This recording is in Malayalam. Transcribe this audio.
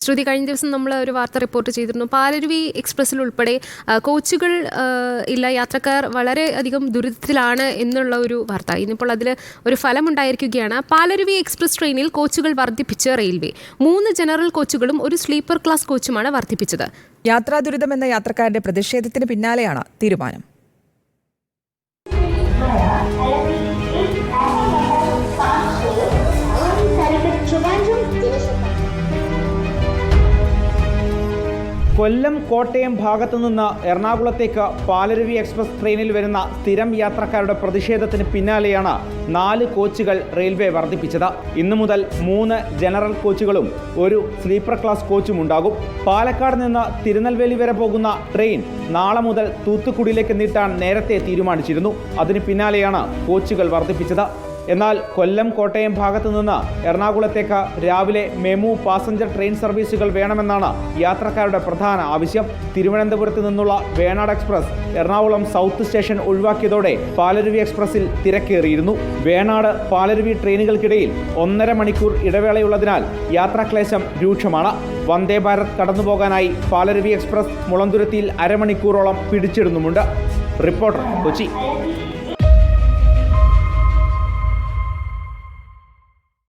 ശ്രുതി, കഴിഞ്ഞ ദിവസം നമ്മൾ ഒരു വാർത്ത റിപ്പോർട്ട് ചെയ്തിരുന്നു. പാലരുവി എക്സ്പ്രസ്സിൽ ഉൾപ്പെടെ കോച്ചുകൾ ഇല്ല, യാത്രക്കാർ വളരെ അധികം ദുരിതത്തിലാണ് എന്നുള്ള ഒരു വാർത്ത. ഇന്നിപ്പോൾ അതിൽ ഒരു ഫലമുണ്ടായിരിക്കുകയാണ്. പാലരുവി എക്സ്പ്രസ് ട്രെയിനിൽ കോച്ചുകൾ വർദ്ധിപ്പിച്ച് റെയിൽവേ. 3 ജനറൽ കോച്ചുകളും ഒരു സ്ലീപ്പർ ക്ലാസ് കോച്ചുമാണ് വർദ്ധിപ്പിച്ചത്. യാത്രാ ദുരിതമെന്ന യാത്രക്കാരുടെ പ്രതിഷേധത്തിന് പിന്നാലെയാണ് തീരുമാനം. കൊല്ലം കോട്ടയം ഭാഗത്തു നിന്ന് എറണാകുളത്തേക്ക് പാലരുവി എക്സ്പ്രസ് ട്രെയിനിൽ വരുന്ന സ്ഥിരം യാത്രക്കാരുടെ പ്രതിഷേധത്തിന് പിന്നാലെയാണ് 4 കോച്ചുകൾ റെയിൽവേ വർദ്ധിപ്പിച്ചത്. ഇന്നു മുതൽ 3 ജനറൽ കോച്ചുകളും ഒരു സ്ലീപ്പർ ക്ലാസ് കോച്ചും ഉണ്ടാകും. പാലക്കാട് നിന്ന് തിരുനെൽവേലി വരെ പോകുന്ന ട്രെയിൻ നാളെ മുതൽ തൂത്തുക്കുടിയിലേക്ക് നീട്ടാൻ നേരത്തെ തീരുമാനിച്ചിരുന്നു. അതിന് പിന്നാലെയാണ് കോച്ചുകൾ വർദ്ധിപ്പിച്ചത്. എന്നാൽ കൊല്ലം കോട്ടയം ഭാഗത്തു നിന്ന് എറണാകുളത്തേക്ക് രാവിലെ മെമു പാസഞ്ചർ ട്രെയിൻ സർവീസുകൾ വേണമെന്നാണ് യാത്രക്കാരുടെ പ്രധാന ആവശ്യം. തിരുവനന്തപുരത്ത് നിന്നുള്ള Venad express Ernakulam south station ഒഴിവാക്കിയതോടെ പാലരുവി എക്സ്പ്രസിൽ തിരക്കേറിയിരുന്നു. വേണാട് പാലരുവി ട്രെയിനുകൾക്കിടയിൽ 1.5 മണിക്കൂർ ഇടവേളയുള്ളതിനാൽ യാത്രാക്ലേശം രൂക്ഷമാണ്. വന്ദേ ഭാരത് കടന്നുപോകാനായി പാലരുവി എക്സ്പ്രസ് മുളന്തുരുത്തിയിൽ അരമണിക്കൂറോളം പിടിച്ചിടുന്നുമുണ്ട്. റിപ്പോർട്ടർ, കൊച്ചി.